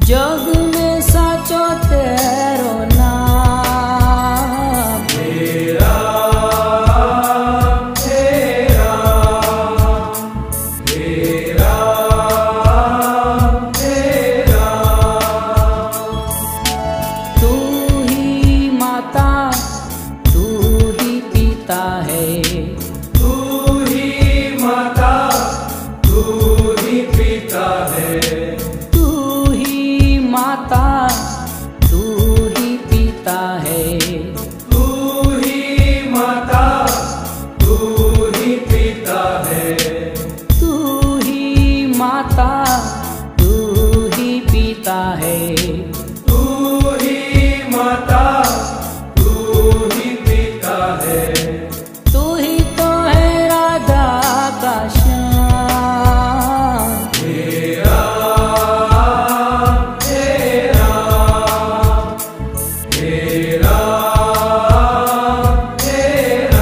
जग में साचो तेरो नाम, तेरा तेरा तेरा तेरा। तू ही माता तू ही पिता है, तू ही माता तू ही पिता है, माता तू ही पिता है, तू ही माता तू ही पिता है, तू ही माता तू ही पिता है, तू ही माता तू ही पिता है। तू ही तो है राधा का श्याम, तेरा तेरा तेरा तेरा।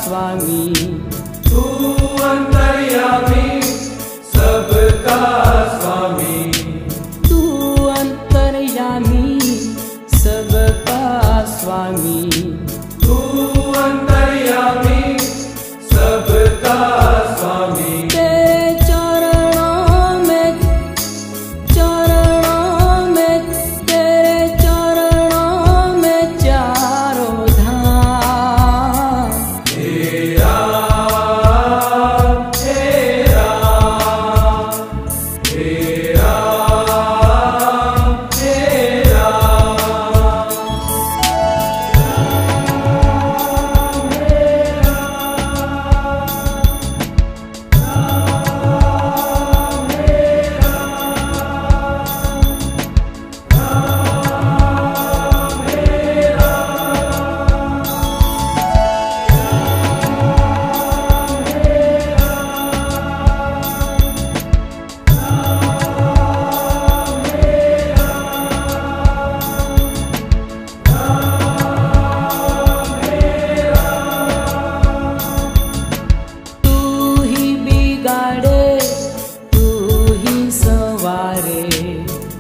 स्वामी तू अंतर्यामी सबका स्वामी, तू अंतर्यामी सबका स्वामी, तू अंतर्यामी सबका स्वामी। तेरे चरणों में तेरे चरणों में चारों धाम, तेरा तेरा तेरा तेरा। तू ही बिगाड़े तू ही सवारे,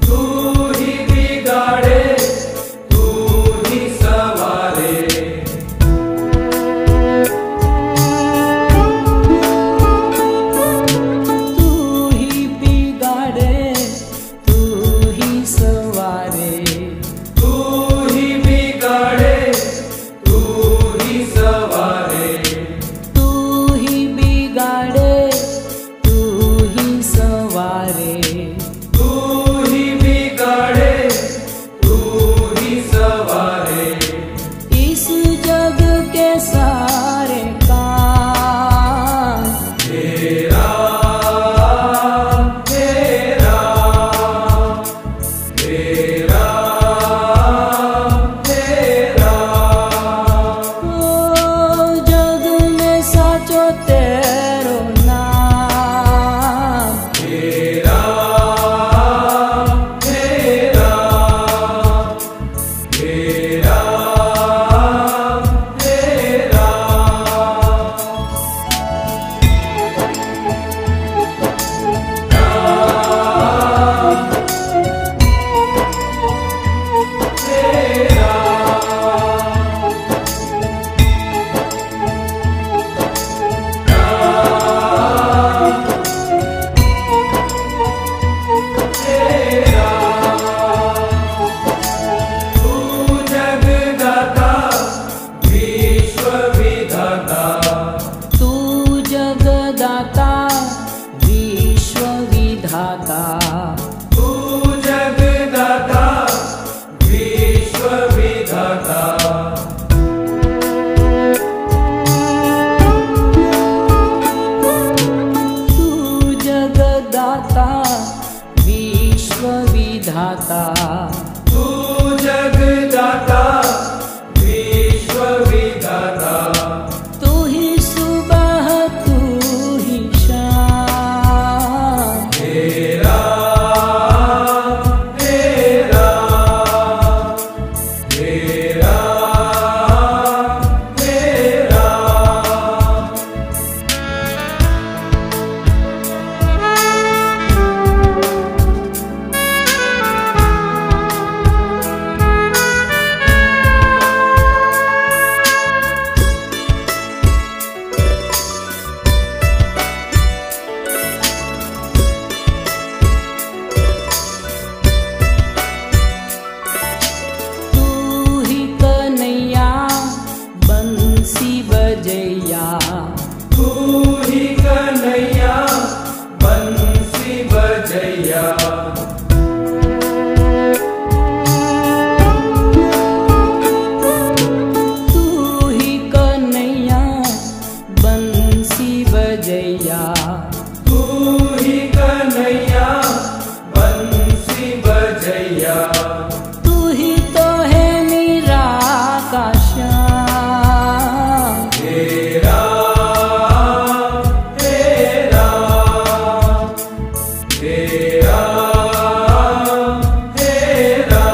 तू ही बिगाड़े तू ही सवारे, तू ही बिगाड़े तू ही सवारे, तू ही बिगाड़े तू ही सवारे, तू ही बिगाड़े तू ही सवारे, तू ही बिगाड़े तू ही सवारे। इस जग के सारे काम, तेरा तेरा तेरा तेरा। ओ जग में साचो तेरो नाम, तेरा तेरा तेरा तेरा। तू जगदाता विश्व विधाता, तू जगदाता विश्व विधाता, तू जगदाता विश्व विधाता। बजैया। तू ही कन्हैया बंसी बजैया। तू ही तो है मेरा का श्याम। हेरा हेरा हेरा हेरा।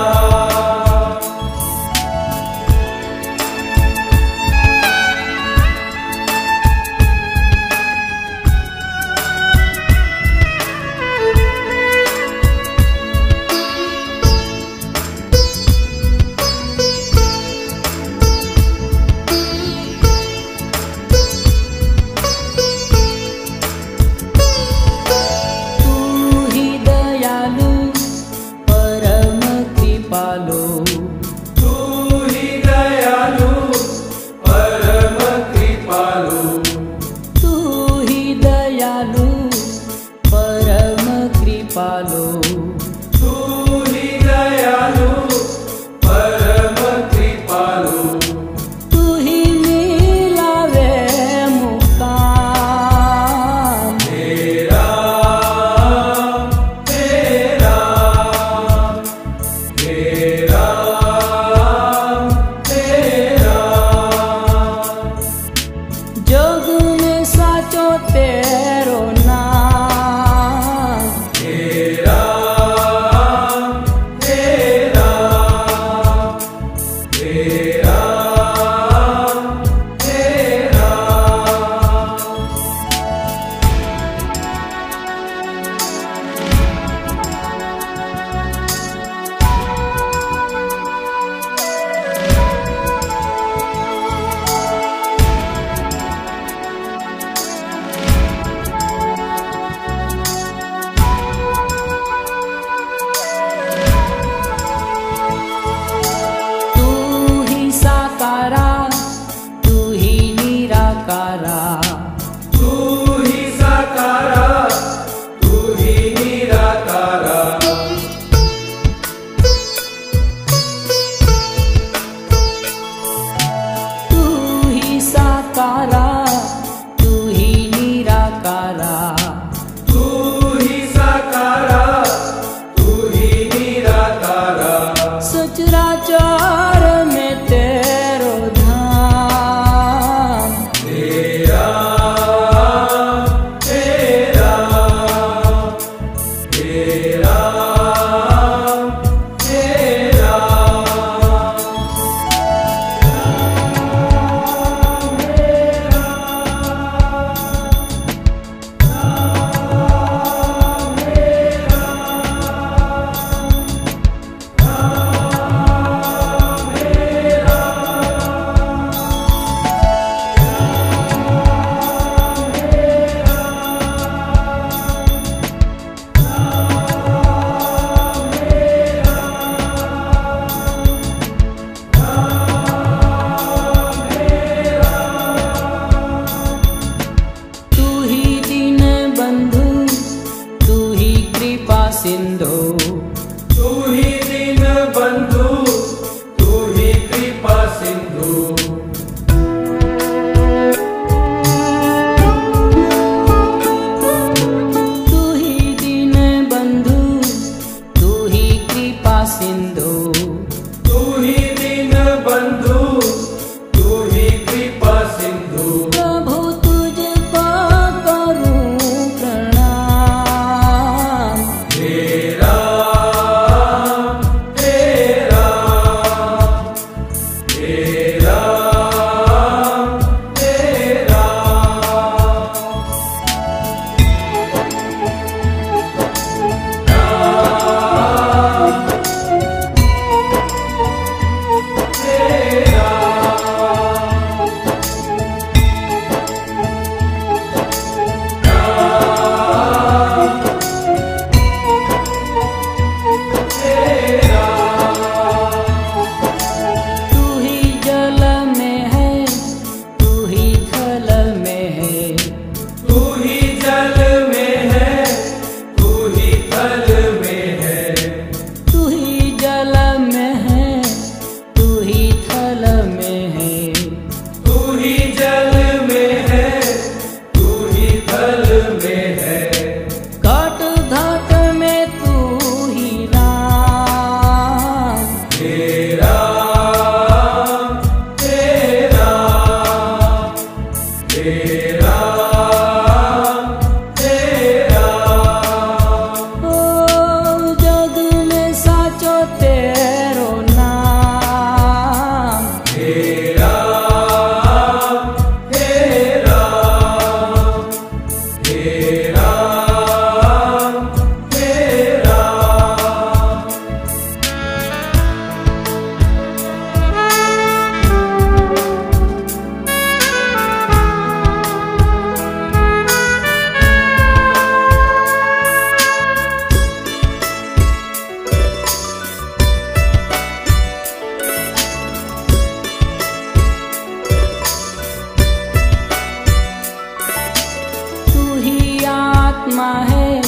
आत्मा है,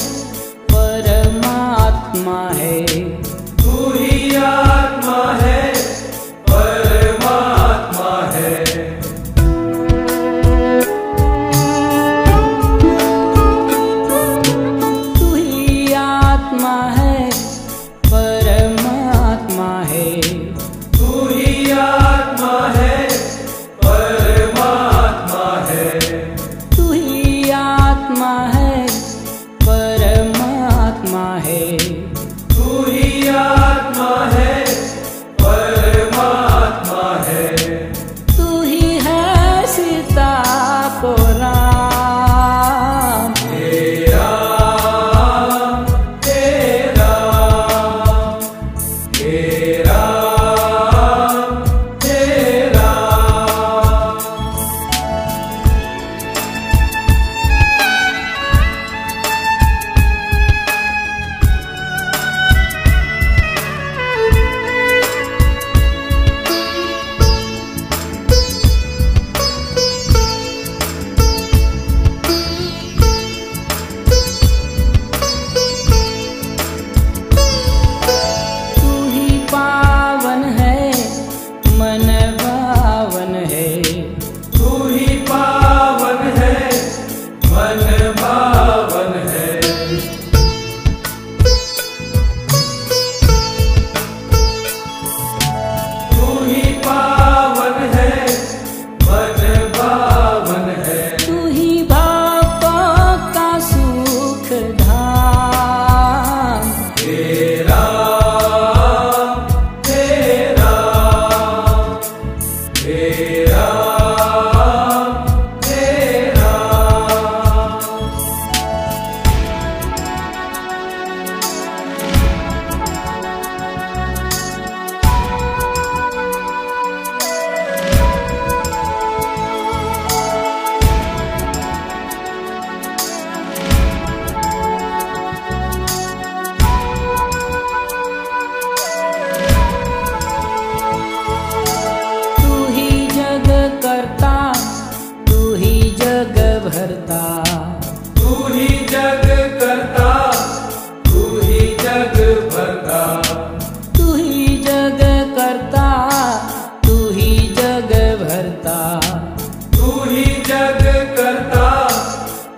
परमात्मा है। तू ही आत्मा है, परमात्मा है। तू ही आत्मा है, परमात्मा है। तू ही आत्मा है, परमात्मा है। तू ही आत्मा है, परमात्मा है। तू ही आत्मा है, परमात्मा है। तू ही है सीता को राम। तेरा तेरा तेरा तेरा। तू ही पावन है, मन भावन है। तू ही पावन है, मन भावन है। तू ही पावन है, मन भावन है। तू ही भक्तों का सुख धाम। तेरा तेरा तेरा तेरा। तू ही जग करता, तू ही जग भरता। तू ही जग करता, तू ही जग भरता। तू ही जग करता, तू ही जग भरता। तू ही जग करता,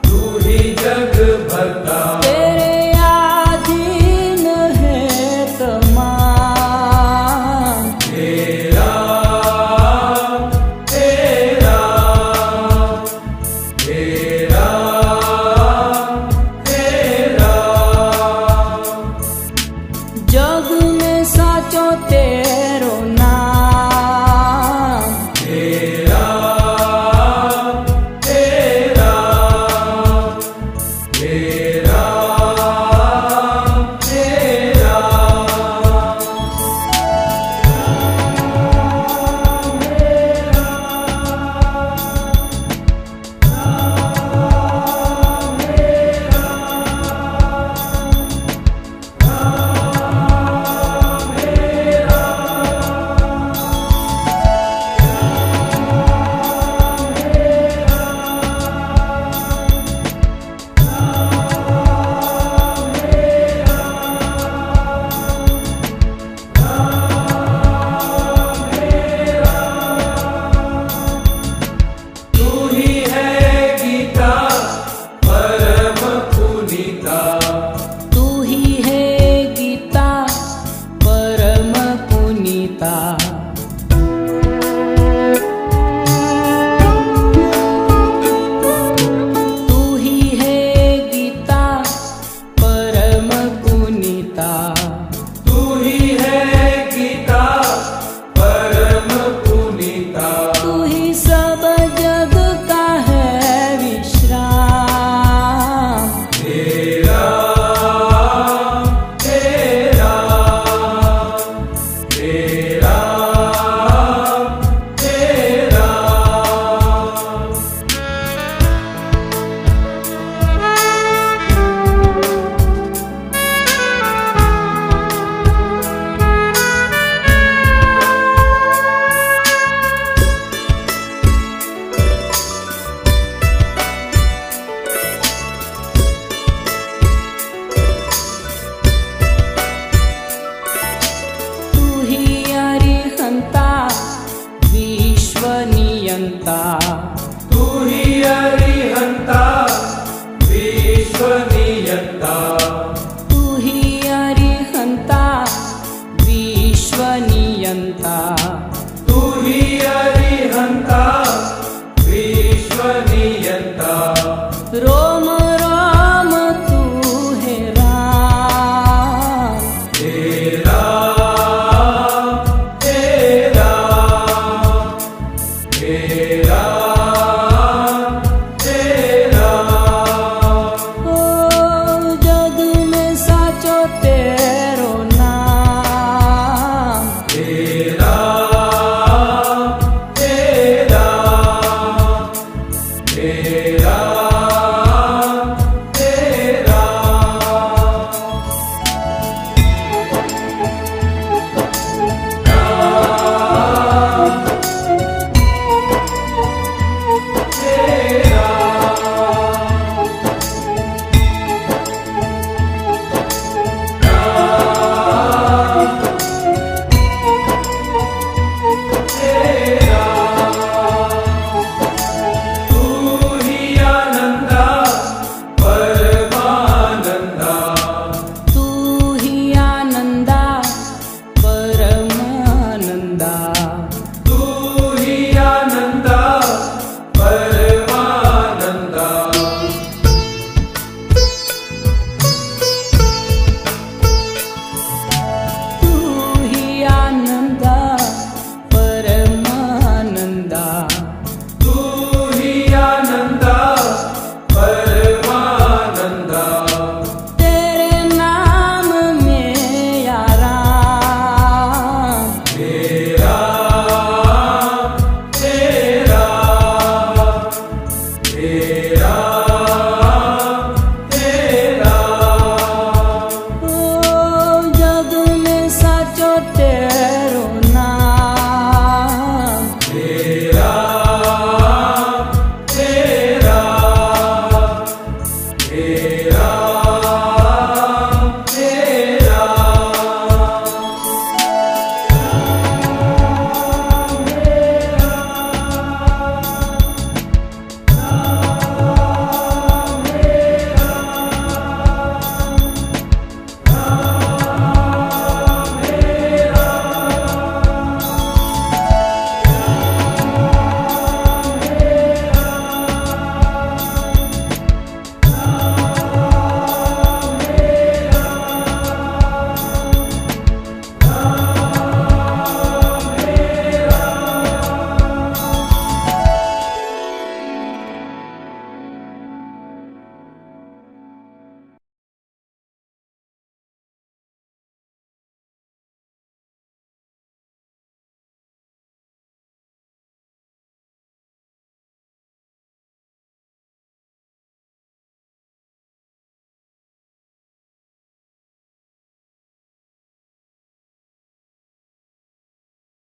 तू ही जग भरता। तेरे अधीन है तमाम। तेरा तेरा तेरा तेरा। जग में साचो तेरो नाम। तेरा तेरा तेरा तेरा। रो